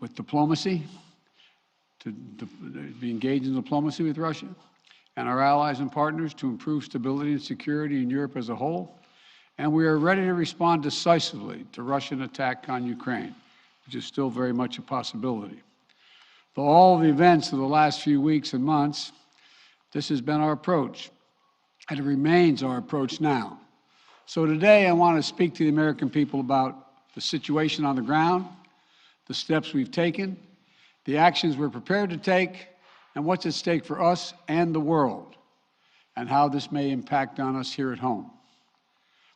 with diplomacy, to be engaged in diplomacy with Russia, and our allies and partners to improve stability and security in Europe as a whole. And we are ready to respond decisively to Russian attack on Ukraine, which is still very much a possibility. For all the events of the last few weeks and months, this has been our approach, and it remains our approach now. So today I want to speak to the American people about the situation on the ground, the steps we've taken, the actions we're prepared to take, and what's at stake for us and the world, and how this may impact on us here at home.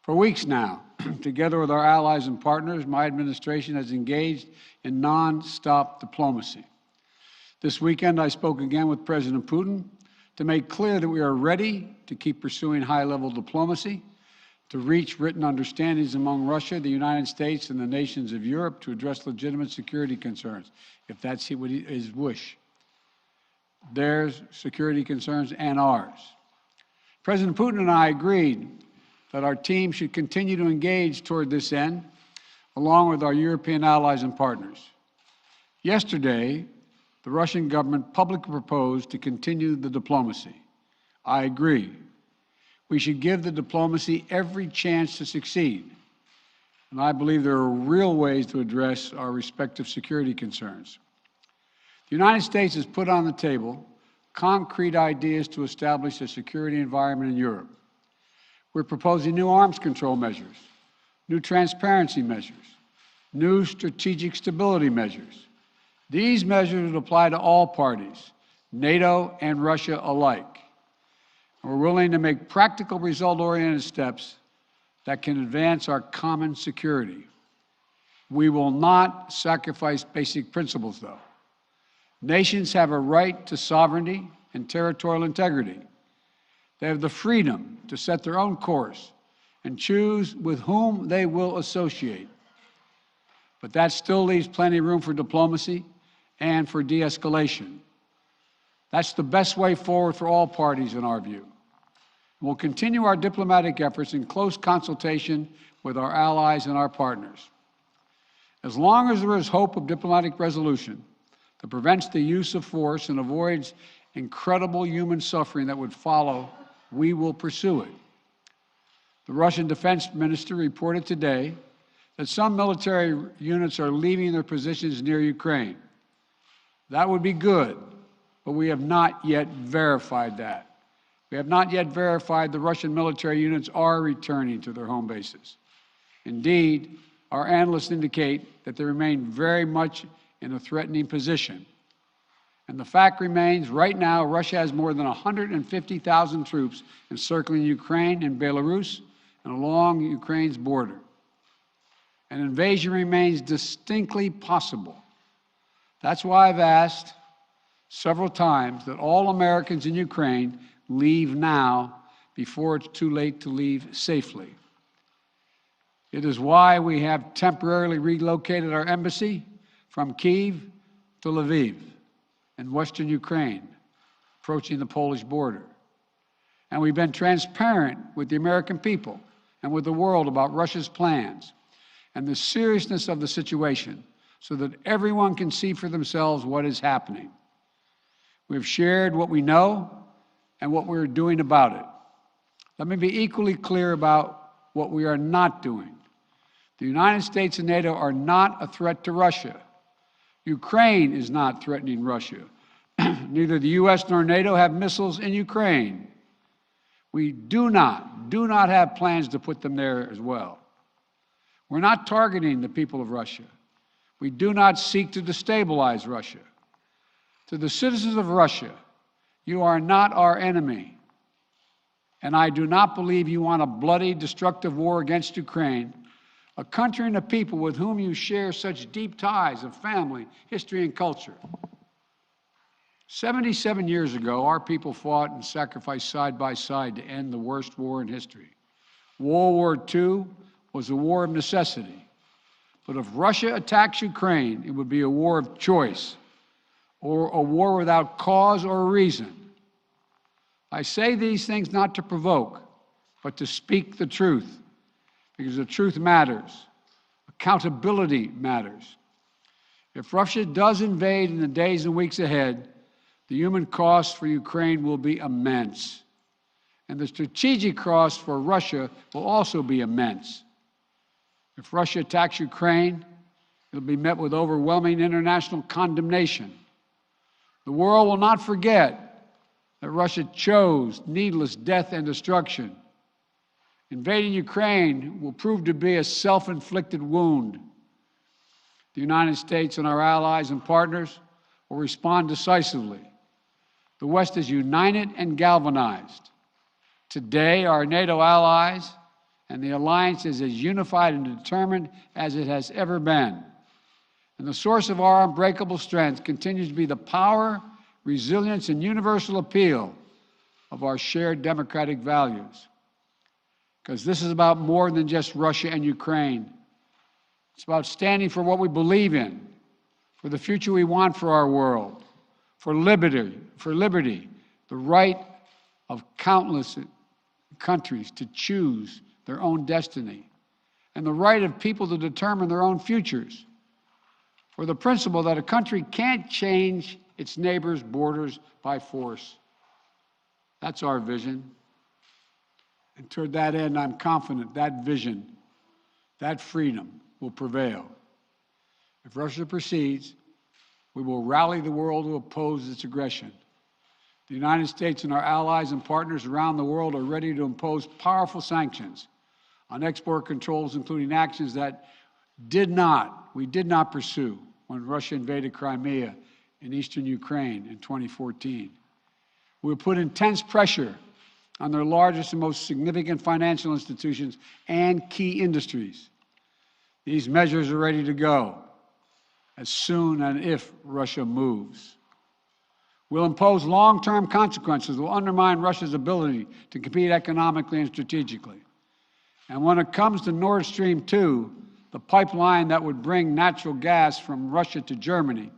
For weeks now, together with our allies and partners, my administration has engaged in nonstop diplomacy. This weekend, I spoke again with President Putin to make clear that we are ready to keep pursuing high-level diplomacy, to reach written understandings among Russia, the United States, and the nations of Europe to address legitimate security concerns, if that's his wish. Their security concerns and ours. President Putin and I agreed that our team should continue to engage toward this end, along with our European allies and partners. Yesterday, the Russian government publicly proposed to continue the diplomacy. I agree. We should give the diplomacy every chance to succeed. And I believe there are real ways to address our respective security concerns. The United States has put on the table concrete ideas to establish a security environment in Europe. We're proposing new arms control measures, new transparency measures, new strategic stability measures. These measures would apply to all parties, NATO and Russia alike. And we're willing to make practical, result-oriented steps that can advance our common security. We will not sacrifice basic principles, though. Nations have a right to sovereignty and territorial integrity. They have the freedom to set their own course and choose with whom they will associate. But that still leaves plenty of room for diplomacy and for de-escalation. That's the best way forward for all parties, in our view. We'll continue our diplomatic efforts in close consultation with our allies and our partners. As long as there is hope of diplomatic resolution that prevents the use of force and avoids incredible human suffering that would follow, we will pursue it. The Russian defense minister reported today that some military units are leaving their positions near Ukraine. That would be good, but we have not yet verified that. We have not yet verified the Russian military units are returning to their home bases. Indeed, our analysts indicate that they remain very much in a threatening position. And the fact remains, right now, Russia has more than 150,000 troops encircling Ukraine and Belarus and along Ukraine's border. An invasion remains distinctly possible. That's why I've asked several times that all Americans in Ukraine leave now before it's too late to leave safely. It is why we have temporarily relocated our embassy from Kyiv to Lviv in western Ukraine, approaching the Polish border. And we've been transparent with the American people and with the world about Russia's plans and the seriousness of the situation so that everyone can see for themselves what is happening. We've shared what we know and what we're doing about it. Let me be equally clear about what we are not doing. The United States and NATO are not a threat to Russia. Ukraine is not threatening Russia. Neither the U.S. nor NATO have missiles in Ukraine. We do not have plans to put them there as well. We're not targeting the people of Russia. We do not seek to destabilize Russia. To the citizens of Russia, you are not our enemy. And I do not believe you want a bloody, destructive war against Ukraine, a country and a people with whom you share such deep ties of family, history, and culture. 77 years ago, our people fought and sacrificed side by side to end the worst war in history. World War II was a war of necessity. But if Russia attacks Ukraine, it would be a war of choice, or a war without cause or reason. I say these things not to provoke, but to speak the truth, because the truth matters. Accountability matters. If Russia does invade in the days and weeks ahead, the human cost for Ukraine will be immense. And the strategic cost for Russia will also be immense. If Russia attacks Ukraine, it will be met with overwhelming international condemnation. The world will not forget that Russia chose needless death and destruction. Invading Ukraine will prove to be a self-inflicted wound. The United States and our allies and partners will respond decisively. The West is united and galvanized. Today, our NATO allies and the alliance is as unified and determined as it has ever been. And the source of our unbreakable strength continues to be the power, resilience, and universal appeal of our shared democratic values. Because this is about more than just Russia and Ukraine. It's about standing for what we believe in, for the future we want for our world, for liberty, the right of countless countries to choose their own destiny, and the right of people to determine their own futures, for the principle that a country can't change its neighbors' borders by force. That's our vision. And toward that end, I'm confident that vision, that freedom, will prevail. If Russia proceeds, we will rally the world to oppose its aggression. The United States and our allies and partners around the world are ready to impose powerful sanctions on export controls, including actions that we did not pursue when Russia invaded Crimea in eastern Ukraine in 2014. We will put intense pressure on their largest and most significant financial institutions and key industries. These measures are ready to go as soon and if Russia moves. We'll impose long-term consequences that will undermine Russia's ability to compete economically and strategically. And when it comes to Nord Stream 2, the pipeline that would bring natural gas from Russia to Germany,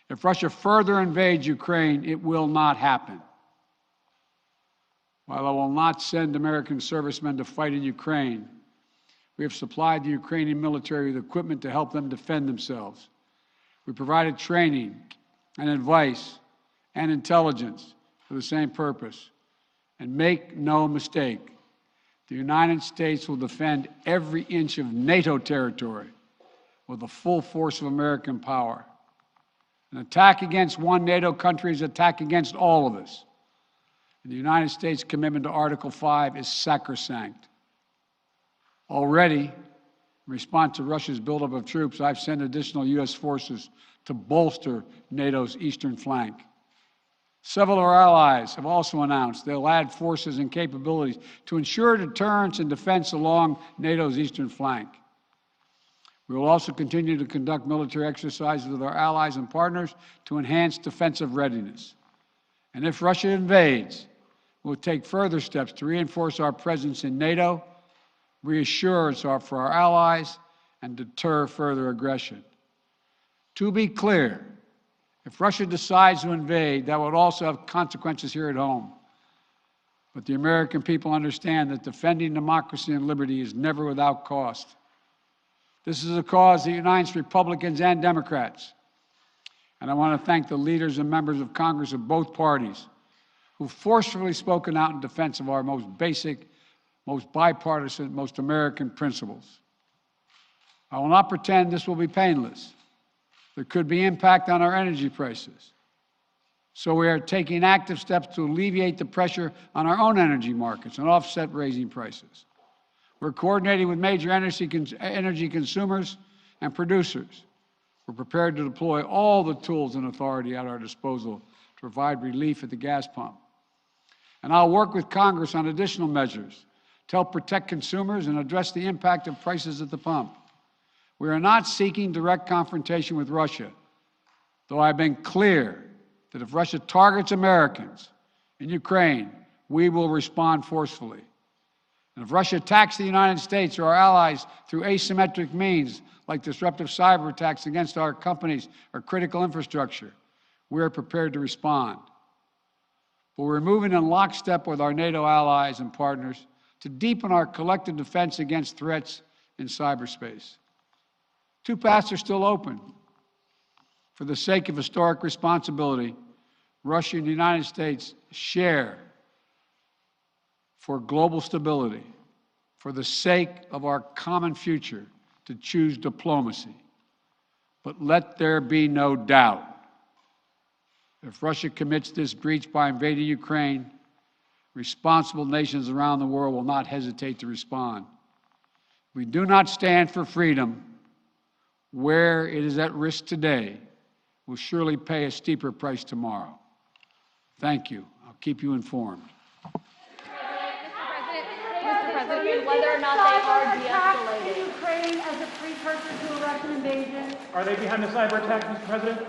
if Russia further invades Ukraine, it will not happen. While I will not send American servicemen to fight in Ukraine, we have supplied the Ukrainian military with equipment to help them defend themselves. We provided training and advice and intelligence for the same purpose. And make no mistake, the United States will defend every inch of NATO territory with the full force of American power. An attack against one NATO country is an attack against all of us. And the United States' commitment to Article 5 is sacrosanct. Already, in response to Russia's buildup of troops, I've sent additional U.S. forces to bolster NATO's eastern flank. Several of our allies have also announced they'll add forces and capabilities to ensure deterrence and defense along NATO's eastern flank. We will also continue to conduct military exercises with our allies and partners to enhance defensive readiness. And if Russia invades, we'll take further steps to reinforce our presence in NATO, reassure us for our allies, and deter further aggression. To be clear, if Russia decides to invade, that would also have consequences here at home. But the American people understand that defending democracy and liberty is never without cost. This is a cause that unites Republicans and Democrats. And I want to thank the leaders and members of Congress of both parties who've forcefully spoken out in defense of our most basic, most bipartisan, most American principles. I will not pretend this will be painless. There could be impact on our energy prices. So we are taking active steps to alleviate the pressure on our own energy markets and offset raising prices. We're coordinating with major energy consumers and producers. We're prepared to deploy all the tools and authority at our disposal to provide relief at the gas pump. And I'll work with Congress on additional measures to help protect consumers and address the impact of prices at the pump. We are not seeking direct confrontation with Russia, though I've been clear that if Russia targets Americans in Ukraine, we will respond forcefully. And if Russia attacks the United States or our allies through asymmetric means, like disruptive cyber attacks against our companies or critical infrastructure, we are prepared to respond. But we're moving in lockstep with our NATO allies and partners to deepen our collective defense against threats in cyberspace. Two paths are still open. For the sake of historic responsibility, Russia and the United States share for global stability, for the sake of our common future, to choose diplomacy. But let there be no doubt, if Russia commits this breach by invading Ukraine, responsible nations around the world will not hesitate to respond. We do not stand for freedom where it is at risk today. We'll surely pay a steeper price tomorrow. Thank you. I'll keep you informed. Mr. President, whether or not they are de-escalating. Ukraine as a precursor to a Russian invasion? Are they behind the cyber attack, Mr. President?